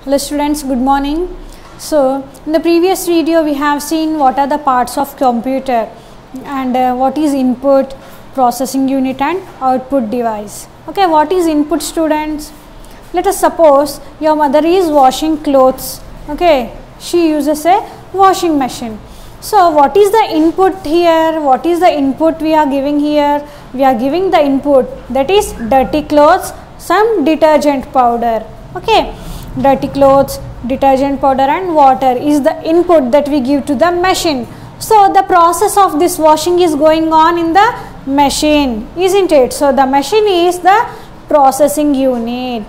Hello students, good morning. So in the previous video we have seen what are the parts of computer and what is input, processing unit and output device. Okay, what is input, students? Let us suppose your mother is washing clothes. Okay, she uses a washing machine. So what is the input here? What is the input we are giving here? We are giving the input, that is dirty clothes, some detergent powder. Okay, dirty clothes, detergent powder and water is the input that we give to the machine. So the process of this washing is going on in the machine, isn't it? So the machine is the processing unit.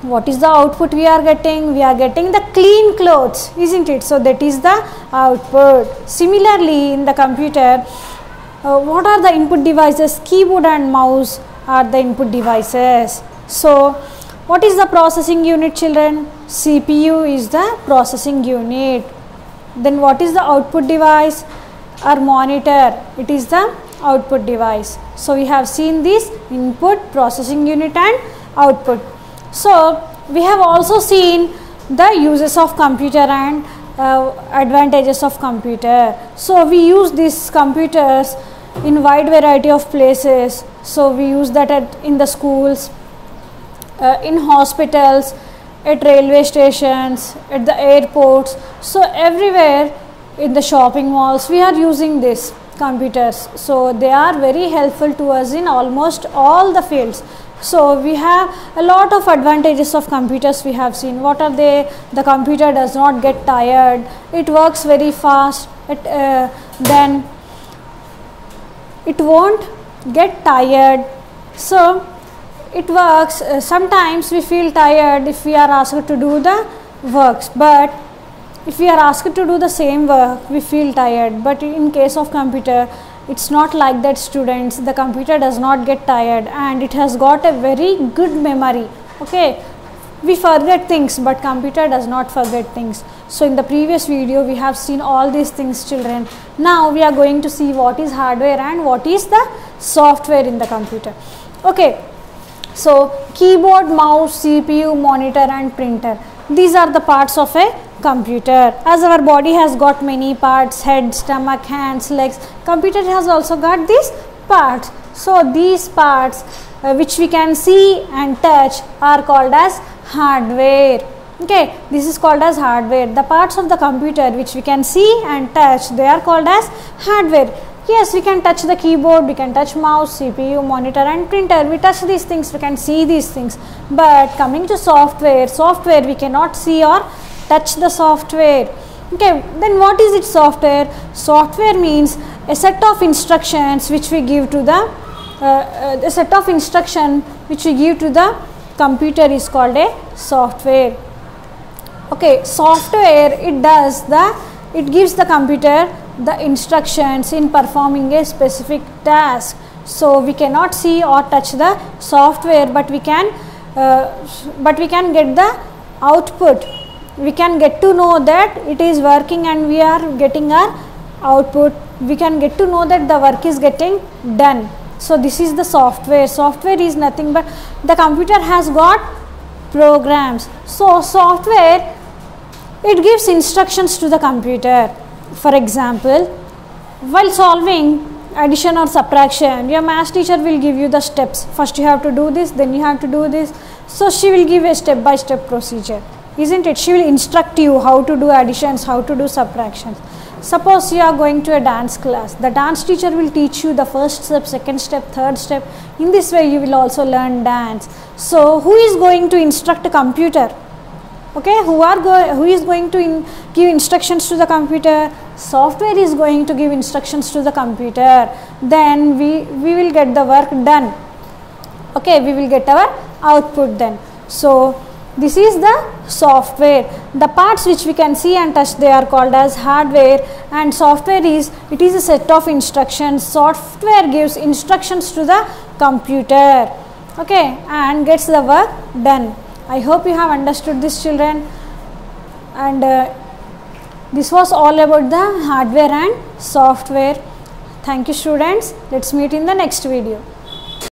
What is the output we are getting? We are getting the clean clothes, isn't it? So that is the output. Similarly, in the computer, what are the input devices? Keyboard and mouse are the input devices. So what is the processing unit, children? CPU is the processing unit. Then what is the output device? Our monitor, it is the output device. So we have seen this input, processing unit and output. So we have also seen the uses of computer and advantages of computer. So we use these computers in wide variety of places. So we use that in the schools, in hospitals, at railway stations, at the airports. So everywhere in the shopping malls we are using these computers. So they are very helpful to us in almost all the fields. So we have a lot of advantages of computers we have seen. What are they? The computer does not get tired. It works very fast. Then it won't get tired. So it works. Sometimes we feel tired if we are asked to do the works, but if we are asked to do the same work we feel tired. But in case of computer it's not like that, students. The computer does not get tired and it has got a very good memory. Okay, we forget things but computer does not forget things. So in the previous video we have seen all these things, children. Now we are going to see what is hardware and what is the software in the computer. Okay, so keyboard, mouse, CPU, monitor and printer, these are the parts of a computer. As our body has got many parts, head, stomach, hands, legs, computer has also got these parts. So these parts which we can see and touch are called as hardware. Okay, this is called as hardware. The parts of the computer which we can see and touch, they are called as hardware. Yes, we can touch the keyboard, we can touch mouse, CPU, monitor and printer. We touch these things, we can see these things. But coming to software, we cannot see or touch the software. Okay, then what is it, software? Software means a set of instructions which we give to the computer is called a software. Okay, software, it gives the computer the instructions in performing a specific task. So we cannot see or touch the software, but we can get the output. We can get to know that it is working and we are getting our output. We can get to know that the work is getting done. So this is the software. Software is nothing but the computer has got programs. So software, it gives instructions to the computer. For example, while solving addition or subtraction, your math teacher will give you the steps. First you have to do this, then you have to do this. So she will give a step by step procedure, isn't it? She will instruct you how to do additions, how to do subtractions. Suppose you are going to a dance class. The dance teacher will teach you the first step, second step, third step. In this way you will also learn dance. So who is going to instruct a computer? Okay, who is going to give instructions to the computer? Software is going to give instructions to the computer. Then we will get the work done. Okay, we will get our output then. So this is the software. The parts which we can see and touch, they are called as hardware, and software is a set of instructions. Software gives instructions to the computer, okay, and gets the work done. I hope you have understood this, children, and this was all about the hardware and software. Thank you, students. Let's meet in the next video.